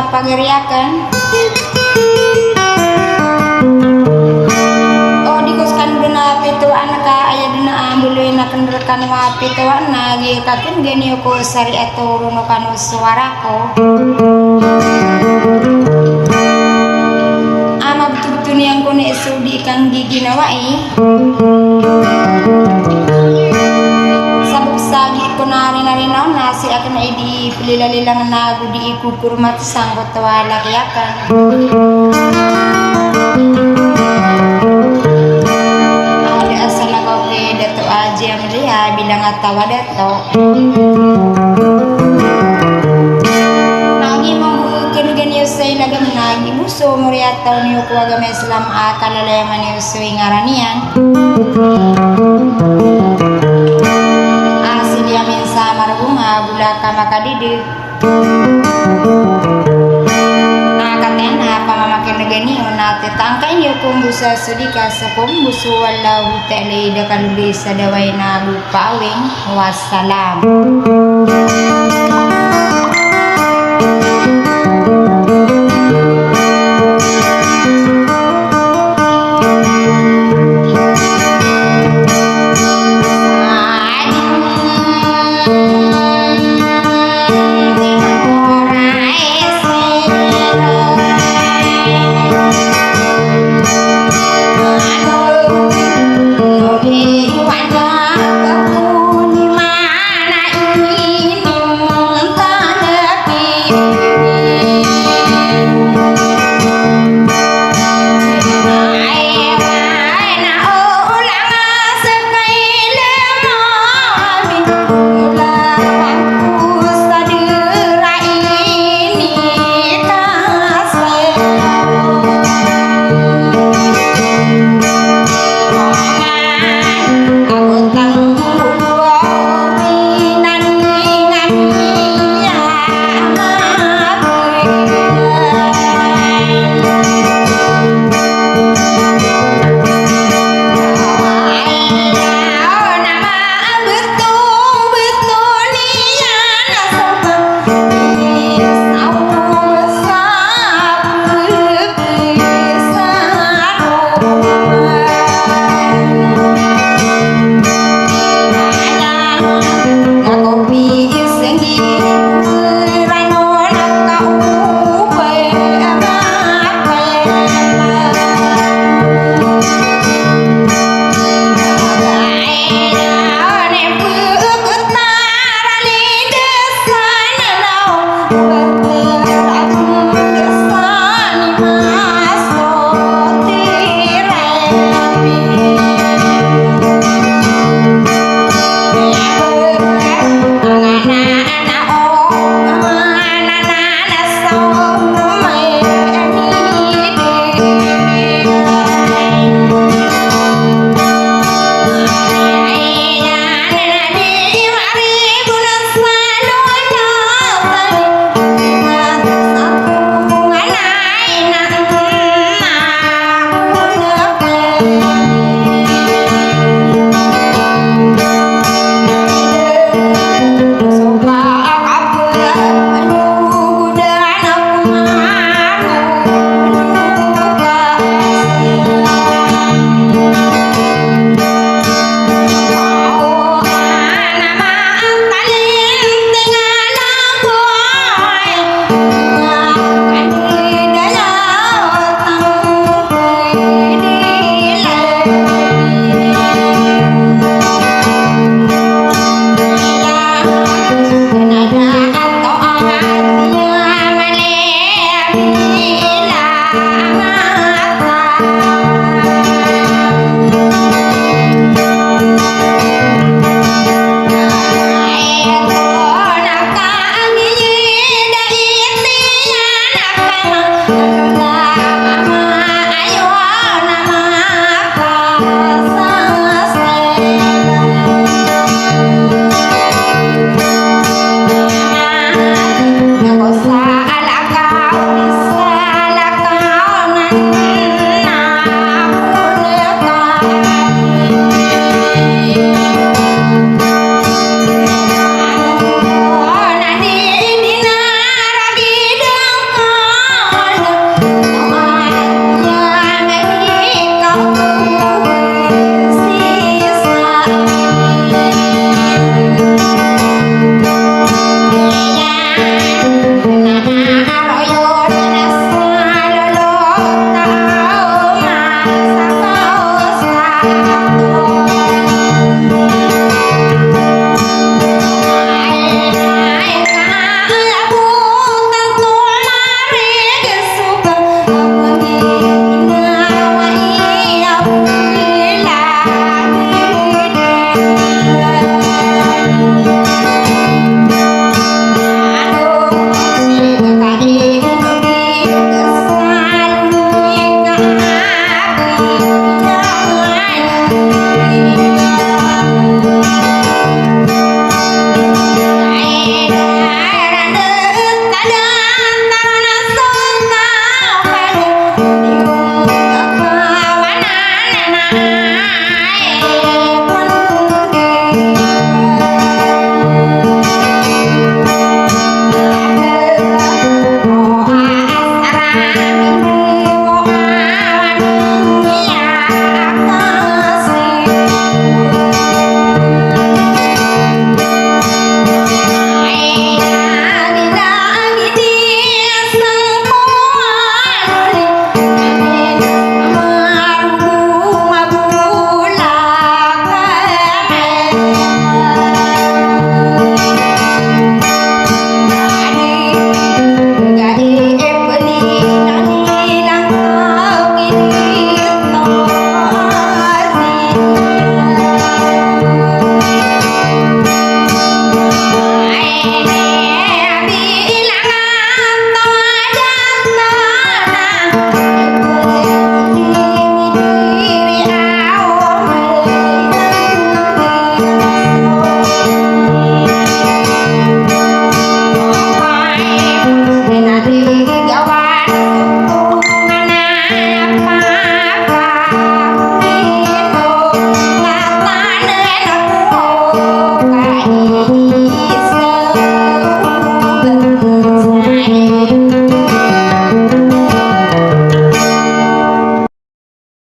pagiriakan. Oh dikuskan duna pituan ka aya duna ambuluy na kenderkan wa pituan na gikakin geni ko sari aturo no kanu suarako. Ama betul-betul yang kone sudi kang gigi nawai. Sabuk sagi ko nari-nari nasi akan di pelila-lilang nagu di ikukur mati sanggot wala kiakan. Ada asal kau ke dato aja melihat bilang atawa dato. Nagi membukan gani usai lagi menagi musuh muriat tahun yuk agama Islam akal lalayaman usui ngaranian. Asil yamin samar bunga bulaka maka didik. Nah katanya apa memakai negani unate tangkain yukum busa sedika sekum busu wallahu ta'ala ida kalubisa dawaina bupawing wassalam.